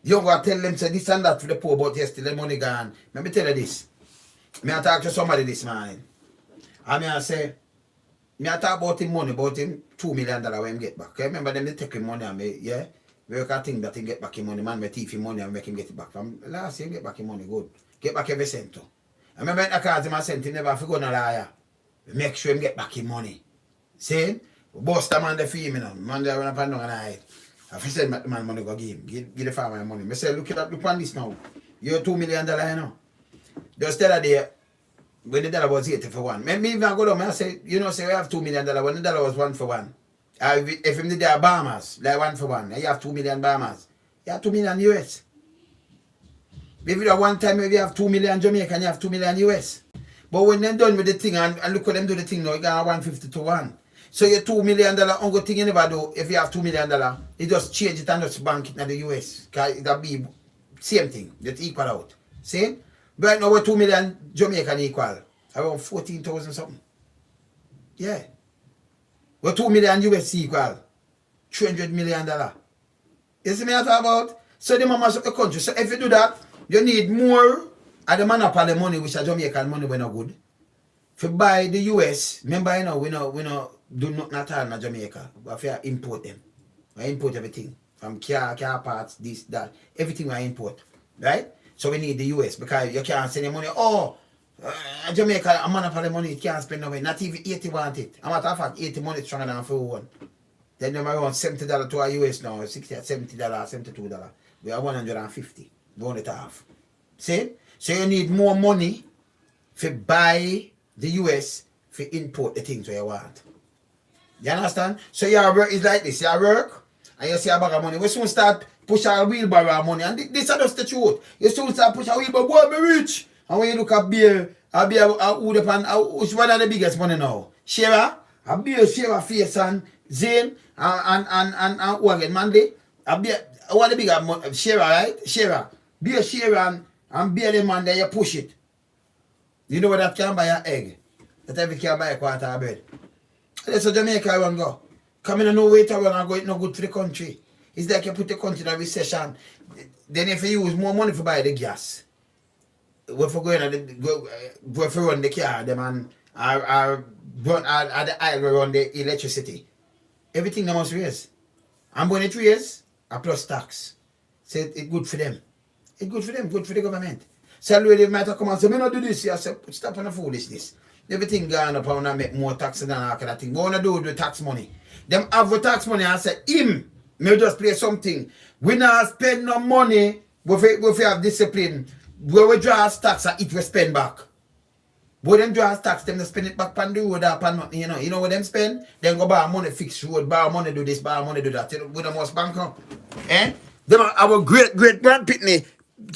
You don't go tell them say this and that for the poor, but yes, still the money gone. Let me tell you this. Me I talk to somebody this morning. And I say, me I talk about him money, about him $2 million when him get back. I remember them they take him money and me, yeah? work a thing that he get back his money, man, we thief him money and make him get it back. From last year, get back his money, good. Get back every cent too. I remember the cards him a cent, he never have to go no liar. Make sure him get back his money. See? Bust a man the fee, man, they run up and down and hide. If he said the man money go give him, give the farmer money. I say, look on this now. You're $2 million, you know. Just tell her there, when the dollar was 80 for one. Me even go down, I say, you know, say we have $2 million when the dollar was 1 for 1. If him did there Bahamas, like 1 for 1, you have 2 million Bahamas. You have 2 million US. If you have one time, if you have 2 million Jamaica, you have 2 million US. But when they're done with the thing, and look at them do the thing now, you got 150 to 1. So your $2 million only thing you never do, if you have $2 million, you just change it and just bank it in the US. Because it'll be same thing, that equal out. See? Right now we're 2 million Jamaican equal. Around 14,000 something. Yeah. We're 2 million US equal. $300 million. You see me I talk about? So they must up the country. So if you do that, you need more of the monopoly money, which are Jamaican money when not good. If you buy the US, remember you know, we know do nothing at all in Jamaica. But if you import them. We import everything. From car parts, this, that. Everything we import. Right? So we need the US because you can't send your money. Oh, Jamaica, a monopoly money, it can't spend no way. Not even 80 want it. A matter of fact, 80 money is stronger than for one. Then they're around $70 to our US now, $60, $70, $72. We are 150. We want it half. See? So you need more money to buy the US to import the things you want. You understand? So your work is like this. You work and you see a bag of money. We soon start push a wheelbarrow money. And this is just the truth. You soon start push a wheelbarrow. Boy, me rich. And when you look at beer, which one of the biggest money now? Shera? A beer Shera face and Zane and Wagon Monday. A beer, what the bigger money? Shera, right? Shera. Beer Shera and beer the man there, you push it. You know what that can buy an egg? That every can buy a quarter of bread. That's a Jamaica one go. Come in and no way to run and go, it's no good for the country. It's like you put the country in a recession. Then if you use more money for buy the gas, if you go for run the car, them and run at the aisle run the electricity. Everything they must raise. And when it raise, a plus tax. So it's good for them. It's good for them, good for the government. So they might have come and say, me not do this. I say, stop on the foolishness. Everything gone up and make more tax than all kind of thing. What wanna do with the tax money? Them have the tax money and say, may just play something. We not spend no money, we have discipline. Where we draw tax and it we spend back. But them draw tax, them spend it back on the road up and nothing, you know. You know what them spend? Then go buy money, fix road, buy money, do this, buy money, do that. We don't must bank up. Eh? Them our great grandpitney,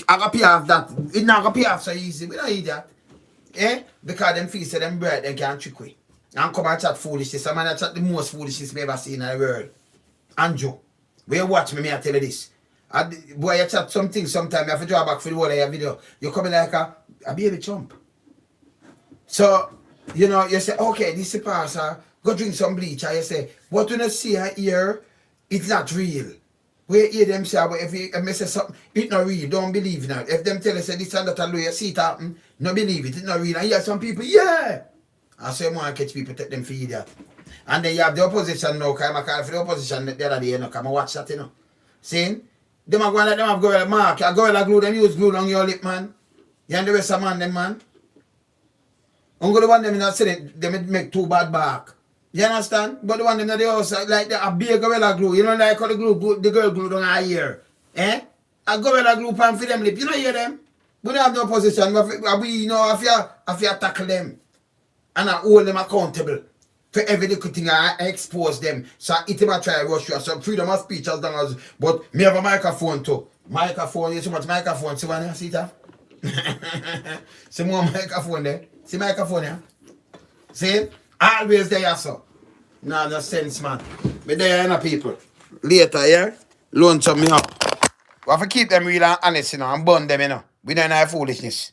I got pay off that. It not gonna pay off so easy. We don't need that. Eh? Because them feel say them bread, they can't trick we. And come and chat foolishness. Some man chat the most foolishness we ever seen in the world. Andrew, when you watch me I tell you this. Boy, you chat something sometime, you have to draw back for the whole of your video. You come in like a baby chump. So, you know, you say, okay, this is pastor, go drink some bleach. And you say, what you see here, it's not real. We hear them say, but if you say something, it's not real, don't believe in it. If them tell you, say this and that, and you see it happen, no believe it, it's not real. And you have some people, yeah. And so you want to catch people, take them for idiot. And then you have the opposition now, because I call for the opposition the other day, you know, come and watch that, you know. See? Them are going like them have gorilla mark. A gorilla glue, them use glue on your lip, man. You and the rest of man, them, man. I'm going to want them in the Senate, they make too bad back. You understand? But the one in the house, like a big gorilla glue. You know, like how the girl glue down her ear. Eh? A gorilla glue pan for them lip. You know, hear them? We don't have no opposition. We, you know, if you tackle them and I hold them accountable for every little thing, I expose them. So it might try to rush you. So freedom of speech as long as, but me have a microphone too. Microphone, you see much microphone. See one, see that? See more microphone there. See microphone here? See? Always there, so. No, no sense, man. But there, you know, people. Later, yeah? Loan some me up. We have to keep them real and honest, you know, and burn them, you know. We don't have foolishness.